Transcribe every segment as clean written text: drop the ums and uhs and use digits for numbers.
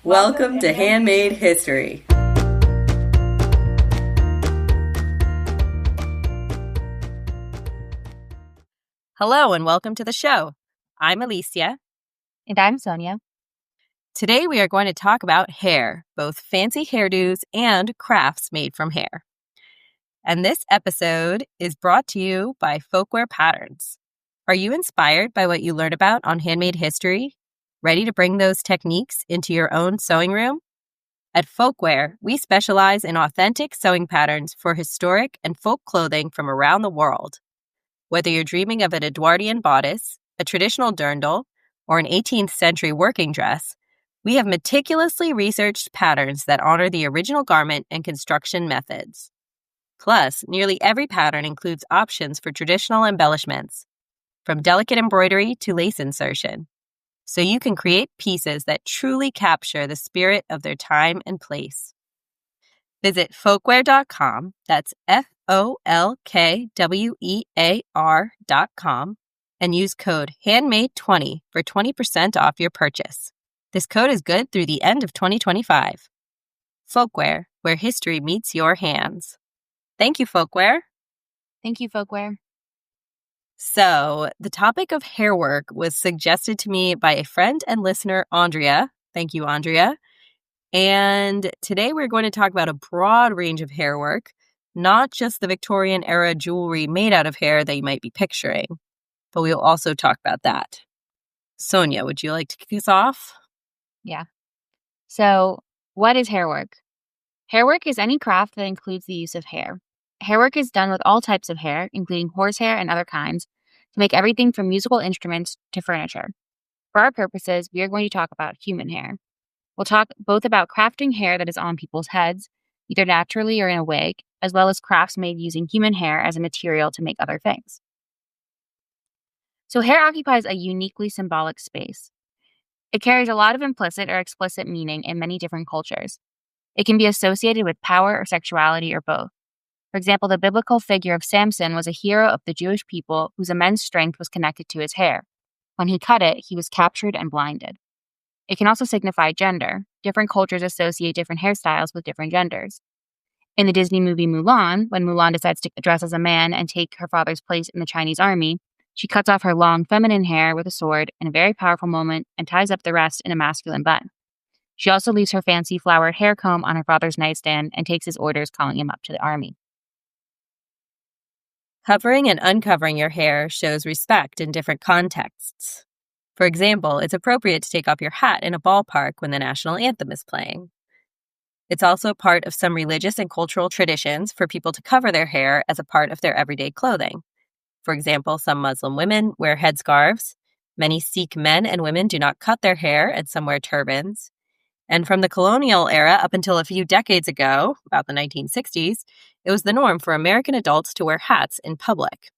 Welcome to Handmade History. Hello and welcome to the show. I'm Alicia. And I'm Sonia. Today we are going to talk about hair, both fancy hairdos and crafts made from hair. And this episode is brought to you by Folkwear Patterns. Are you inspired by what you learned about on Handmade History? Ready to bring those techniques into your own sewing room? At Folkwear, we specialize in authentic sewing patterns for historic and folk clothing from around the world. Whether you're dreaming of an Edwardian bodice, a traditional dirndl, or an 18th century working dress, we have meticulously researched patterns that honor the original garment and construction methods. Plus, nearly every pattern includes options for traditional embellishments, from delicate embroidery to lace insertion, so you can create pieces that truly capture the spirit of their time and place. Visit folkwear.com, that's FOLKWEAR.com, and use code HANDMADE20 for 20% off your purchase. This code is good through the end of 2025. Folkwear, where history meets your hands. Thank you, Folkwear. Thank you, Folkwear. So, the topic of hairwork was suggested to me by a friend and listener, Andrea. Thank you, Andrea. And today we're going to talk about a broad range of hairwork, not just the Victorian era jewelry made out of hair that you might be picturing, but we'll also talk about that. Sonia, would you like to kick us off? Yeah. So, what is hairwork? Hairwork is any craft that includes the use of hair. Hairwork is done with all types of hair, including horsehair and other kinds, to make everything from musical instruments to furniture. For our purposes, we are going to talk about human hair. We'll talk both about crafting hair that is on people's heads, either naturally or in a wig, as well as crafts made using human hair as a material to make other things. So hair occupies a uniquely symbolic space. It carries a lot of implicit or explicit meaning in many different cultures. It can be associated with power or sexuality or both. For example, the biblical figure of Samson was a hero of the Jewish people whose immense strength was connected to his hair. When he cut it, he was captured and blinded. It can also signify gender. Different cultures associate different hairstyles with different genders. In the Disney movie Mulan, when Mulan decides to dress as a man and take her father's place in the Chinese army, she cuts off her long feminine hair with a sword in a very powerful moment and ties up the rest in a masculine bun. She also leaves her fancy flowered hair comb on her father's nightstand and takes his orders calling him up to the army. Covering and uncovering your hair shows respect in different contexts. For example, it's appropriate to take off your hat in a ballpark when the national anthem is playing. It's also part of some religious and cultural traditions for people to cover their hair as a part of their everyday clothing. For example, some Muslim women wear headscarves. Many Sikh men and women do not cut their hair, and some wear turbans. And from the colonial era up until a few decades ago, about the 1960s, it was the norm for American adults to wear hats in public.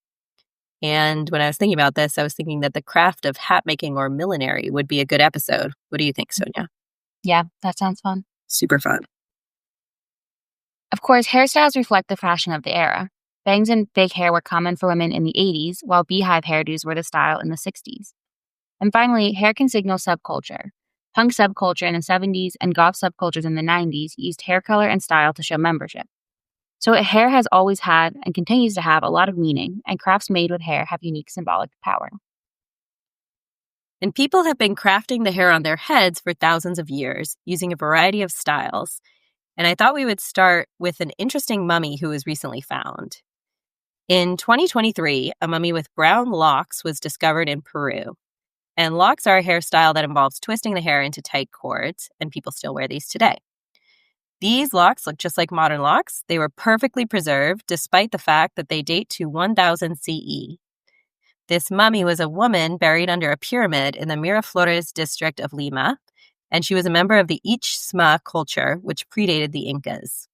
And when I was thinking about this, I was thinking that the craft of hat making or millinery would be a good episode. What do you think, Sonia? Yeah, that sounds fun. Super fun. Of course, hairstyles reflect the fashion of the era. Bangs and fake hair were common for women in the 80s, while beehive hairdos were the style in the 60s. And finally, hair can signal subculture. Punk subculture in the 70s and goth subcultures in the 90s used hair color and style to show membership. So hair has always had and continues to have a lot of meaning, and crafts made with hair have unique symbolic power. And people have been crafting the hair on their heads for thousands of years, using a variety of styles. And I thought we would start with an interesting mummy who was recently found. In 2023, a mummy with brown locks was discovered in Peru. And locks are a hairstyle that involves twisting the hair into tight cords, and people still wear these today. These locks look just like modern locks. They were perfectly preserved, despite the fact that they date to 1000 CE. This mummy was a woman buried under a pyramid in the Miraflores district of Lima, and she was a member of the Ichsma culture, which predated the Incas.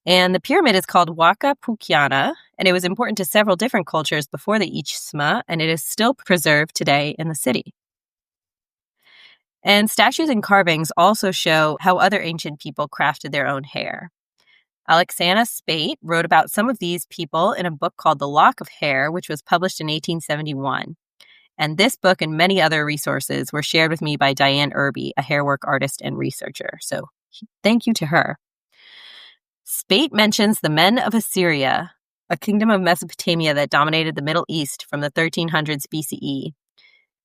And the pyramid is called Huaca Pucllana, and it was important to several different cultures before the Ichsma, and it is still preserved today in the city. And statues and carvings also show how other ancient people crafted their own hair. Alexandra Spate wrote about some of these people in a book called The Lock of Hair, which was published in 1871. And this book and many other resources were shared with me by Diane Irby, a hairwork artist and researcher. So thank you to her. Spate mentions the men of Assyria, a kingdom of Mesopotamia that dominated the Middle East from the 1300s BCE.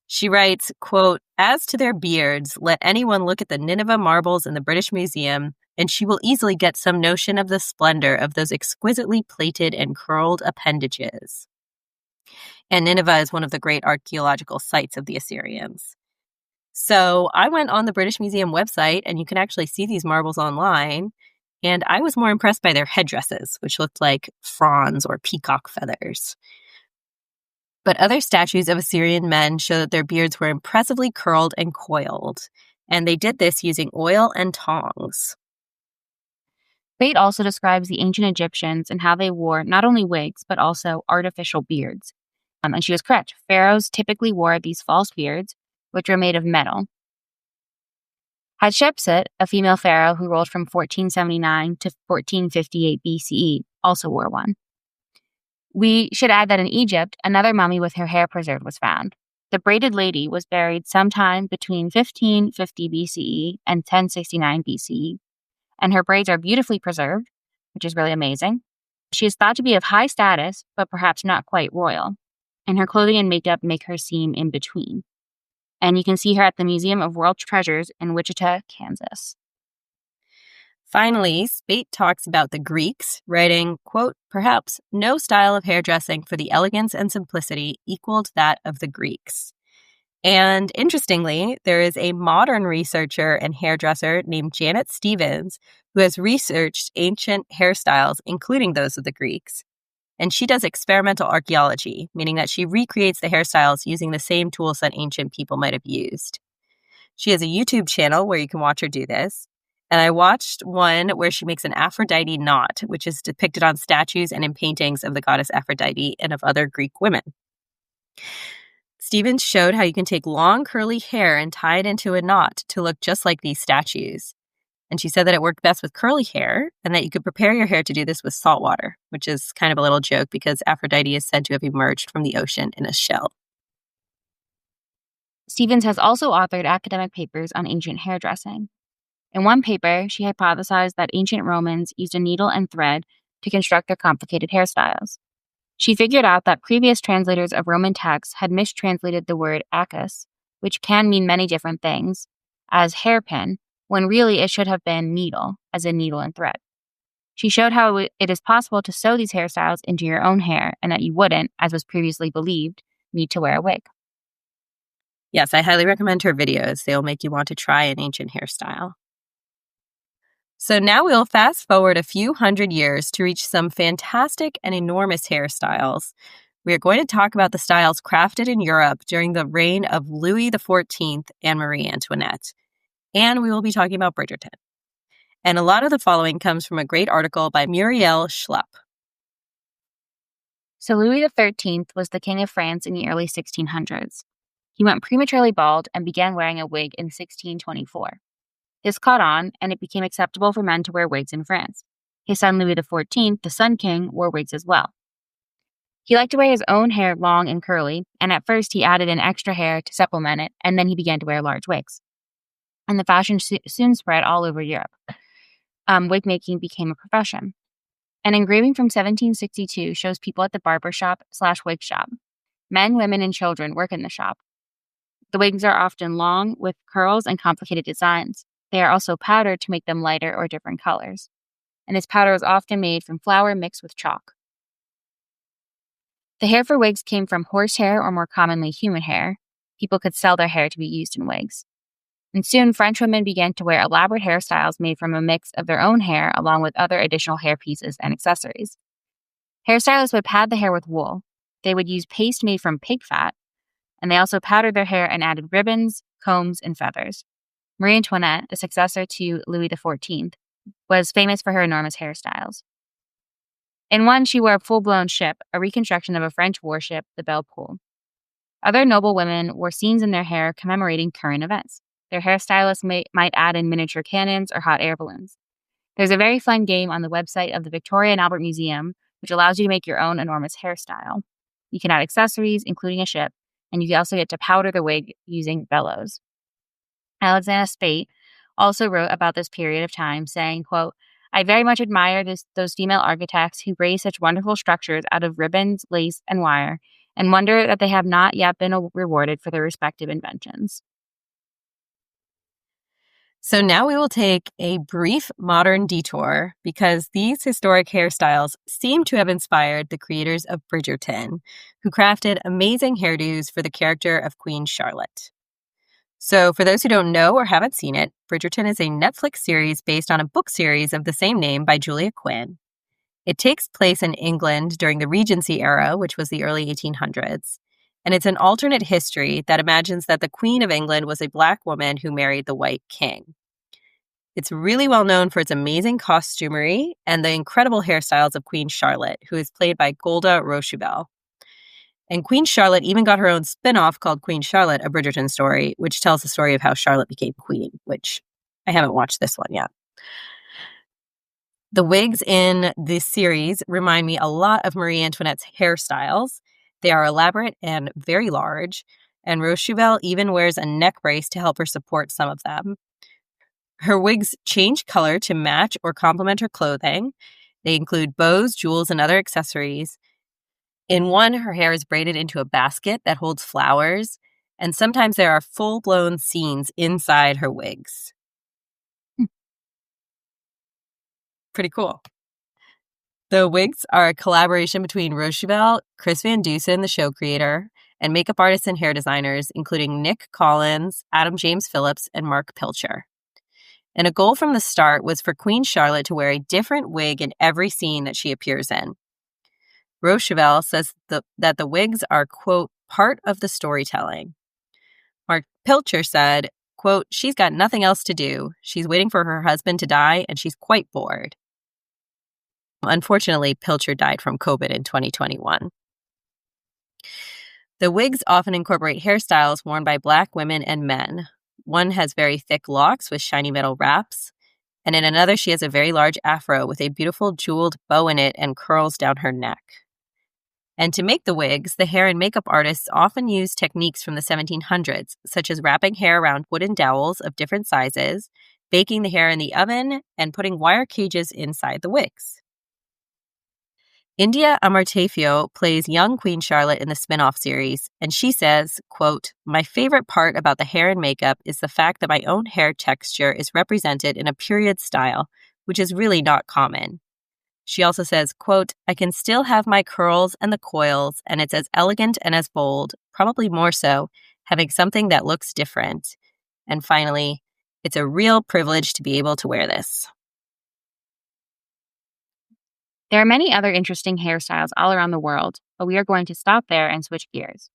She writes, quote, "As to their beards, let anyone look at the Nineveh marbles in the British Museum, and she will easily get some notion of the splendor of those exquisitely plaited and curled appendages." And Nineveh is one of the great archaeological sites of the Assyrians. So I went on the British Museum website, and you can actually see these marbles online. And I was more impressed by their headdresses, which looked like fronds or peacock feathers. But other statues of Assyrian men show that their beards were impressively curled and coiled, and they did this using oil and tongs. Spate also describes the ancient Egyptians and how they wore not only wigs, but also artificial beards. And she was correct. Pharaohs typically wore these false beards, which were made of metal. Hatshepsut, a female pharaoh who ruled from 1479 to 1458 BCE, also wore one. We should add that in Egypt, another mummy with her hair preserved was found. The braided lady was buried sometime between 1550 BCE and 1069 BCE, and her braids are beautifully preserved, which is really amazing. She is thought to be of high status, but perhaps not quite royal, and her clothing and makeup make her seem in between. And you can see her at the Museum of World Treasures in Wichita, Kansas. Finally, Spate talks about the Greeks, writing, quote, "Perhaps no style of hairdressing for the elegance and simplicity equaled that of the Greeks." And interestingly, there is a modern researcher and hairdresser named Janet Stevens who has researched ancient hairstyles, including those of the Greeks. And she does experimental archaeology, meaning that she recreates the hairstyles using the same tools that ancient people might have used. She has a YouTube channel where you can watch her do this. And I watched one where she makes an Aphrodite knot, which is depicted on statues and in paintings of the goddess Aphrodite and of other Greek women. Stevens showed how you can take long curly hair and tie it into a knot to look just like these statues. And she said that it worked best with curly hair and that you could prepare your hair to do this with salt water, which is kind of a little joke because Aphrodite is said to have emerged from the ocean in a shell. Stevens has also authored academic papers on ancient hairdressing. In one paper, she hypothesized that ancient Romans used a needle and thread to construct their complicated hairstyles. She figured out that previous translators of Roman texts had mistranslated the word acus, which can mean many different things, as hairpin, when really it should have been needle, as in needle and thread. She showed how it is possible to sew these hairstyles into your own hair and that you wouldn't, as was previously believed, need to wear a wig. Yes, I highly recommend her videos. They'll make you want to try an ancient hairstyle. So now we'll fast forward a few hundred years to reach some fantastic and enormous hairstyles. We are going to talk about the styles crafted in Europe during the reign of Louis XIV and Marie Antoinette. And we will be talking about Bridgerton. And a lot of the following comes from a great article by Muriel Schlupp. So Louis XIII was the king of France in the early 1600s. He went prematurely bald and began wearing a wig in 1624. This caught on, and it became acceptable for men to wear wigs in France. His son Louis XIV, the Sun King, wore wigs as well. He liked to wear his own hair long and curly, and at first he added in extra hair to supplement it, and then he began to wear large wigs. And the fashion soon spread all over Europe. Wig making became a profession. An engraving from 1762 shows people at the barber shop/wig shop. Men, women, and children work in the shop. The wigs are often long, with curls and complicated designs. They are also powdered to make them lighter or different colors. And this powder is often made from flour mixed with chalk. The hair for wigs came from horsehair or more commonly human hair. People could sell their hair to be used in wigs. And soon French women began to wear elaborate hairstyles made from a mix of their own hair along with other additional hair pieces and accessories. Hairstylists would pad the hair with wool. They would use paste made from pig fat, and they also powdered their hair and added ribbons, combs, and feathers. Marie Antoinette, the successor to Louis XIV, was famous for her enormous hairstyles. In one, she wore a full-blown ship, a reconstruction of a French warship, the Belle Poule. Other noble women wore scenes in their hair commemorating current events. Their hairstylists might add in miniature cannons or hot air balloons. There's a very fun game on the website of the Victorian and Albert Museum, which allows you to make your own enormous hairstyle. You can add accessories, including a ship, and you also get to powder the wig using bellows. Alexander Spate also wrote about this period of time, saying, quote, I very much admire those female architects who raise such wonderful structures out of ribbons, lace, and wire, and wonder that they have not yet been rewarded for their respective inventions. So now we will take a brief modern detour because these historic hairstyles seem to have inspired the creators of Bridgerton, who crafted amazing hairdos for the character of Queen Charlotte. So for those who don't know or haven't seen it, Bridgerton is a Netflix series based on a book series of the same name by Julia Quinn. It takes place in England during the Regency era, which was the early 1800s. And it's an alternate history that imagines that the Queen of England was a Black woman who married the White King. It's really well known for its amazing costumery and the incredible hairstyles of Queen Charlotte, who is played by Golda Rosheuvel. And Queen Charlotte even got her own spin-off called Queen Charlotte, a Bridgerton story, which tells the story of how Charlotte became queen, which I haven't watched this one yet. The wigs in this series remind me a lot of Marie Antoinette's hairstyles. They are elaborate and very large, and Rocheuvel even wears a neck brace to help her support some of them. Her wigs change color to match or complement her clothing. They include bows, jewels, and other accessories. In one, her hair is braided into a basket that holds flowers, and sometimes there are full-blown scenes inside her wigs. Pretty cool. The wigs are a collaboration between Rocheuvel, Chris Van Dusen, the show creator, and makeup artists and hair designers, including Nick Collins, Adam James Phillips, and Mark Pilcher. And a goal from the start was for Queen Charlotte to wear a different wig in every scene that she appears in. Rocheuvel says that the wigs are, quote, part of the storytelling. Mark Pilcher said, quote, she's got nothing else to do. She's waiting for her husband to die, and she's quite bored. Unfortunately, Pilcher died from COVID in 2021. The wigs often incorporate hairstyles worn by Black women and men. One has very thick locks with shiny metal wraps, and in another she has a very large afro with a beautiful jeweled bow in it and curls down her neck. And to make the wigs, the hair and makeup artists often use techniques from the 1700s, such as wrapping hair around wooden dowels of different sizes, baking the hair in the oven, and putting wire cages inside the wigs. India Amartefio plays young Queen Charlotte in the spin-off series, and she says, quote, my favorite part about the hair and makeup is the fact that my own hair texture is represented in a period style, which is really not common. She also says, quote, I can still have my curls and the coils, and it's as elegant and as bold, probably more so, having something that looks different. And finally, it's a real privilege to be able to wear this. There are many other interesting hairstyles all around the world, but we are going to stop there and switch gears.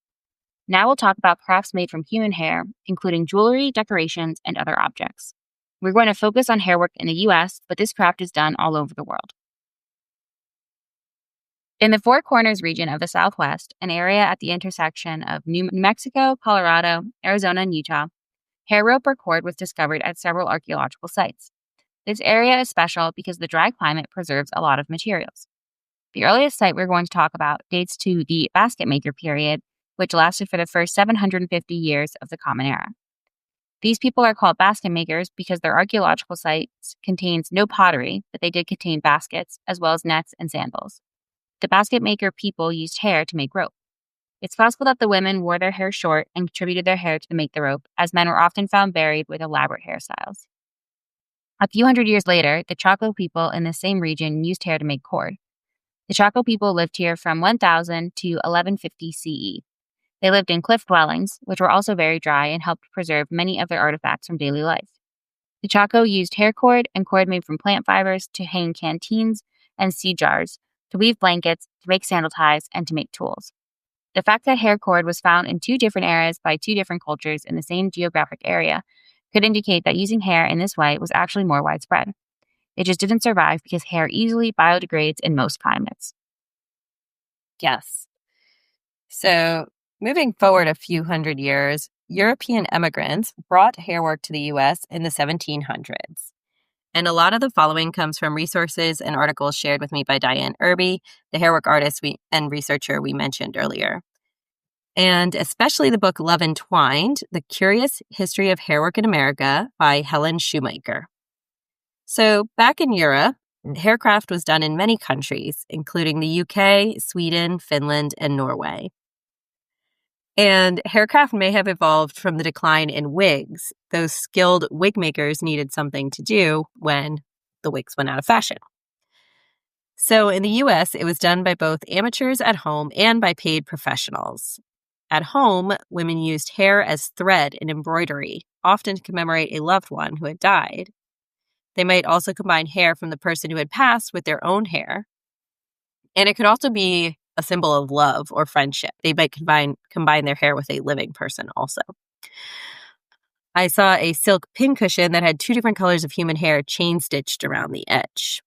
Now we'll talk about crafts made from human hair, including jewelry, decorations, and other objects. We're going to focus on hairwork in the U.S., but this craft is done all over the world. In the Four Corners region of the Southwest, an area at the intersection of New Mexico, Colorado, Arizona, and Utah, hair rope or cord was discovered at several archaeological sites. This area is special because the dry climate preserves a lot of materials. The earliest site we're going to talk about dates to the basket maker period, which lasted for the first 750 years of the Common Era. These people are called basket makers because their archaeological sites contains no pottery, but they did contain baskets, as well as nets and sandals. The basket maker people used hair to make rope. It's possible that the women wore their hair short and contributed their hair to make the rope, as men were often found buried with elaborate hairstyles. A few hundred years later, the Chaco people in the same region used hair to make cord. The Chaco people lived here from 1000 to 1150 CE. They lived in cliff dwellings, which were also very dry and helped preserve many of their artifacts from daily life. The Chaco used hair cord and cord made from plant fibers to hang canteens and seed jars, to weave blankets, to make sandal ties, and to make tools. The fact that hair cord was found in two different eras by two different cultures in the same geographic area could indicate that using hair in this way was actually more widespread. It just didn't survive because hair easily biodegrades in most climates. Yes. So, moving forward a few hundred years, European immigrants brought hairwork to the U.S. in the 1700s. And a lot of the following comes from resources and articles shared with me by Diane Irby, the hairwork artist and researcher we mentioned earlier. and especially the book Love Entwined, The Curious History of Hairwork in America by Helen Shoemaker. So back in Europe, haircraft was done in many countries, including the UK, Sweden, Finland, and Norway. And haircraft may have evolved from the decline in wigs. Those skilled wig makers needed something to do when the wigs went out of fashion. So in the US, it was done by both amateurs at home and by paid professionals. At home, women used hair as thread in embroidery, often to commemorate a loved one who had died. They might also combine hair from the person who had passed with their own hair. And it could also be a symbol of love or friendship. They might combine their hair with a living person also. I saw a silk pincushion that had 2 different colors of human hair chain-stitched around the edge.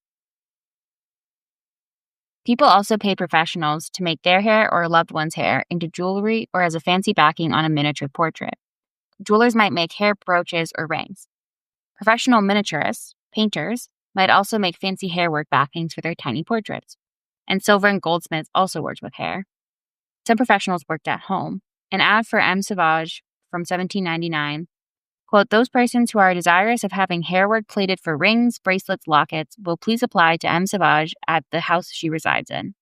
People also paid professionals to make their hair or a loved one's hair into jewelry or as a fancy backing on a miniature portrait. Jewelers might make hair brooches or rings. Professional miniaturists, painters, might also make fancy hairwork backings for their tiny portraits. And silver and goldsmiths also worked with hair. Some professionals worked at home. An ad for M. Sauvage from 1799, quote, "Those persons who are desirous of having hairwork plaited for rings, bracelets, lockets, will please apply to M. Sauvage at the house she resides in."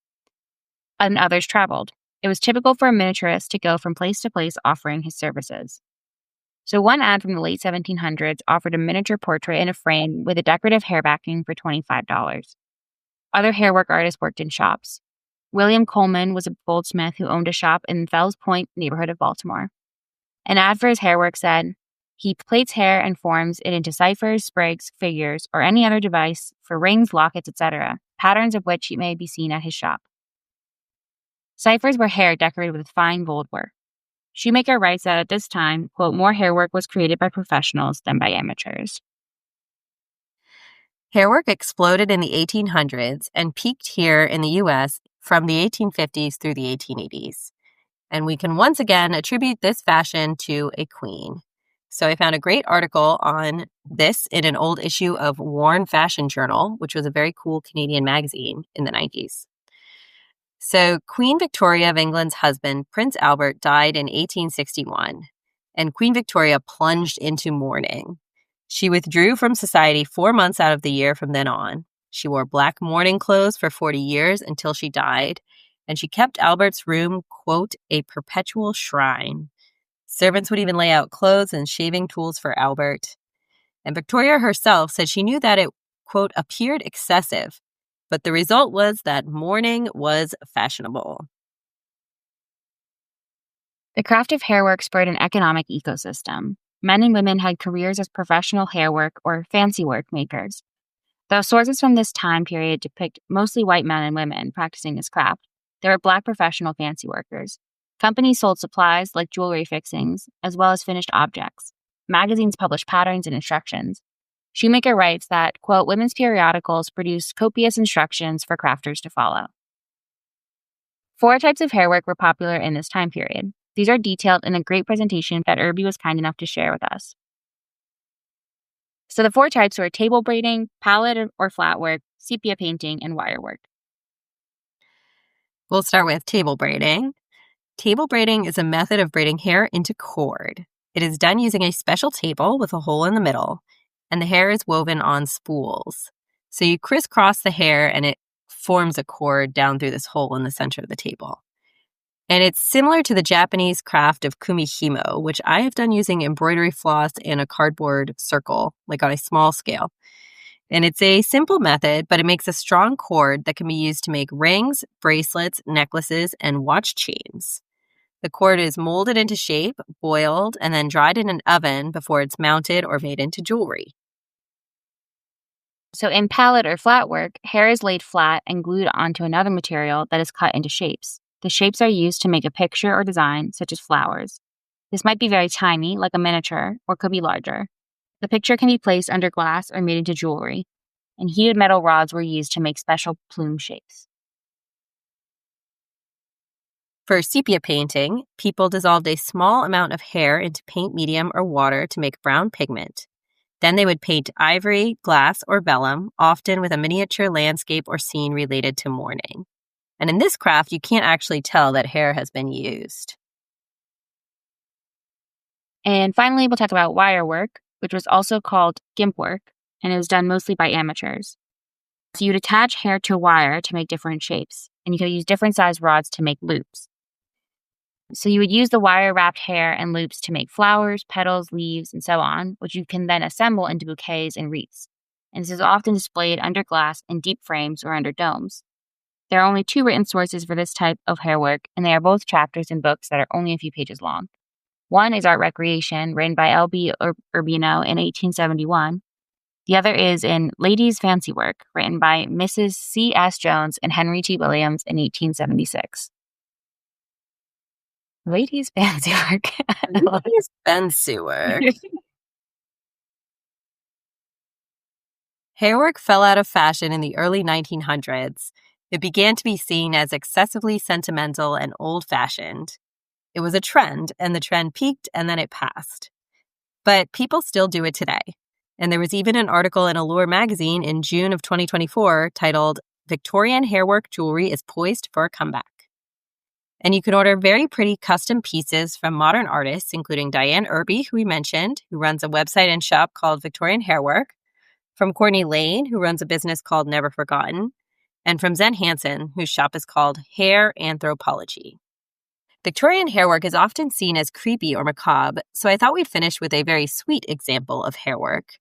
And others traveled. It was typical for a miniaturist to go from place to place offering his services. So one ad from the late 1700s offered a miniature portrait in a frame with a decorative hair backing for $25. Other hairwork artists worked in shops. William Coleman was a goldsmith who owned a shop in Fells Point neighborhood of Baltimore. An ad for his hairwork said, "He plaits hair and forms it into ciphers, sprigs, figures, or any other device for rings, lockets, etc., patterns of which may be seen at his shop." Ciphers were hair decorated with fine gold work. Shoemaker writes that at this time, quote, "more hairwork was created by professionals than by amateurs." Hairwork exploded in the 1800s and peaked here in the U.S. from the 1850s through the 1880s. And we can once again attribute this fashion to a queen. So I found a great article on this in an old issue of Worn Fashion Journal, which was a very cool Canadian magazine in the 90s. So Queen Victoria of England's husband, Prince Albert, died in 1861, and Queen Victoria plunged into mourning. She withdrew from society 4 months out of the year from then on. She wore black mourning clothes for 40 years until she died, and she kept Albert's room, quote, "a perpetual shrine." Servants would even lay out clothes and shaving tools for Albert. And Victoria herself said she knew that it, quote, "appeared excessive," but the result was that mourning was fashionable. The craft of hairwork spurred an economic ecosystem. Men and women had careers as professional hairwork or fancy work makers. Though sources from this time period depict mostly white men and women practicing this craft, there were black professional fancy workers. Companies sold supplies like jewelry fixings, as well as finished objects. Magazines published patterns and instructions. Shoemaker writes that, quote, "women's periodicals produced copious instructions for crafters to follow." 4 types of hairwork were popular in this time period. These are detailed in a great presentation that Irby was kind enough to share with us. So the 4 types were table braiding, palette or flat work, sepia painting, and wire work. We'll start with table braiding. Table braiding is a method of braiding hair into cord. It is done using a special table with a hole in the middle, and the hair is woven on spools. So you crisscross the hair and it forms a cord down through this hole in the center of the table. And it's similar to the Japanese craft of kumihimo, which I have done using embroidery floss and a cardboard circle, like on a small scale. And it's a simple method, but it makes a strong cord that can be used to make rings, bracelets, necklaces, and watch chains. The cord is molded into shape, boiled, and then dried in an oven before it's mounted or made into jewelry. So in palette or flat work, hair is laid flat and glued onto another material that is cut into shapes. The shapes are used to make a picture or design, such as flowers. This might be very tiny, like a miniature, or could be larger. The picture can be placed under glass or made into jewelry, and heated metal rods were used to make special plume shapes. For sepia painting, people dissolved a small amount of hair into paint medium or water to make brown pigment. Then they would paint ivory, glass, or vellum, often with a miniature landscape or scene related to mourning. And in this craft, you can't actually tell that hair has been used. And finally, we'll talk about wire work, which was also called gimp work, and it was done mostly by amateurs. So you'd attach hair to a wire to make different shapes, and you could use different size rods to make loops. So you would use the wire-wrapped hair and loops to make flowers, petals, leaves, and so on, which you can then assemble into bouquets and wreaths. And this is often displayed under glass in deep frames or under domes. There are only 2 written sources for this type of hair work, and they are both chapters in books that are only a few pages long. One is Art Recreation, written by L.B. Urbino in 1871. The other is in Ladies' Fancy Work, written by Mrs. C.S. Jones and Henry T. Williams in 1876. Ladies' Fancy Work. Ladies' fancy work. Hairwork fell out of fashion in the early 1900s. It began to be seen as excessively sentimental and old-fashioned. It was a trend, and the trend peaked and then it passed. But people still do it today. And there was even an article in Allure magazine in June of 2024 titled, "Victorian Hairwork Jewelry is Poised for a Comeback." And you can order very pretty custom pieces from modern artists, including Diane Irby, who we mentioned, who runs a website and shop called Victorian Hairwork, from Courtney Lane, who runs a business called Never Forgotten, and from Zen Hansen, whose shop is called Hair Anthropology. Victorian hairwork is often seen as creepy or macabre, so I thought we'd finish with a very sweet example of hairwork.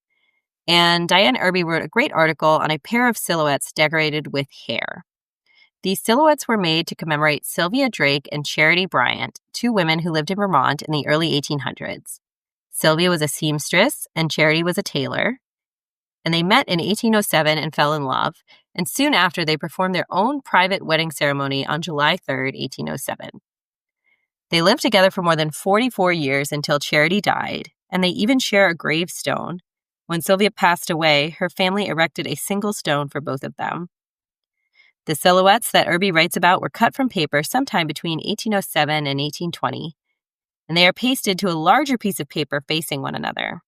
And Diane Irby wrote a great article on a pair of silhouettes decorated with hair. These silhouettes were made to commemorate Sylvia Drake and Charity Bryant, 2 women who lived in Vermont in the early 1800s. Sylvia was a seamstress and Charity was a tailor. And they met in 1807 and fell in love, and soon after they performed their own private wedding ceremony on July 3rd, 1807. They lived together for more than 44 years until Charity died, and they even share a gravestone. When Sylvia passed away, her family erected a single stone for both of them. The silhouettes that Irby writes about were cut from paper sometime between 1807 and 1820, and they are pasted to a larger piece of paper facing one another.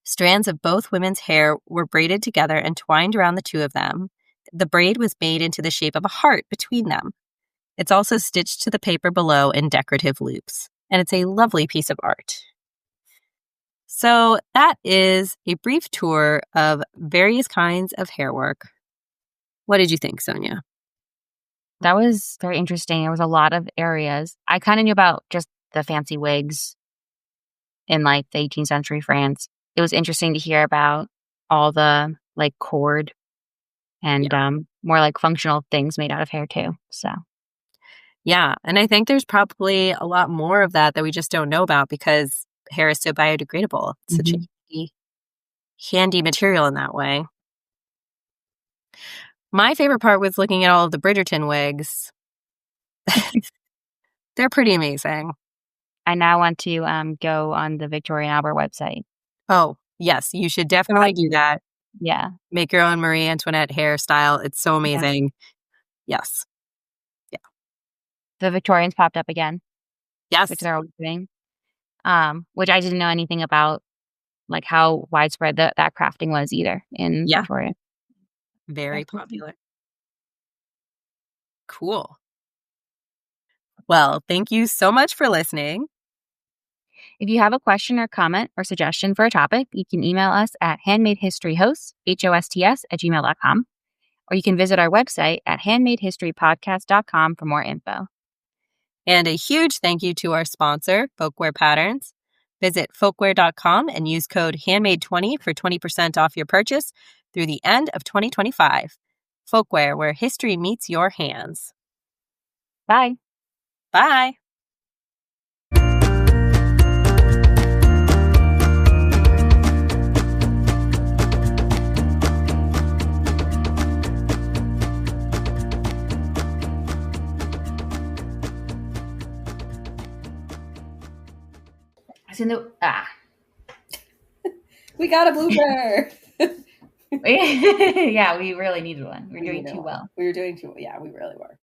Strands of both women's hair were braided together and twined around the 2 of them. The braid was made into the shape of a heart between them. It's also stitched to the paper below in decorative loops, and it's a lovely piece of art. So that is a brief tour of various kinds of hairwork. What did you think, Sonia? That was very interesting. There was a lot of areas. I kind of knew about just the fancy wigs in like the 18th century France. It was interesting to hear about all the like cord and more like functional things made out of hair too. So yeah, and I think there's probably a lot more of that we just don't know about because hair is so biodegradable. It's such a handy material in that way. My favorite part was looking at all of the Bridgerton wigs. They're pretty amazing. I now want to go on the Victorian Albert website. Oh, yes, you should definitely do that. Yeah. Make your own Marie Antoinette hairstyle. It's so amazing. Yes. Yeah. The Victorians popped up again. Yes. Which they're always doing. Which I didn't know anything about, like how widespread that crafting was either in Victoria. Very popular. Cool. Well, thank you so much for listening. If you have a question or comment or suggestion for a topic, you can email us at handmadehistoryhosts, hosts@gmail.com, or you can visit our website at handmadehistorypodcast.com for more info. And a huge thank you to our sponsor, Folkwear Patterns. Visit folkwear.com and use code handmade20 for 20% off your purchase through the end of 2025. Folkwear, where history meets your hands. Bye. Bye. We got a blooper. Yeah, we really needed one. We're doing too well. We were doing too well. Yeah, we really were.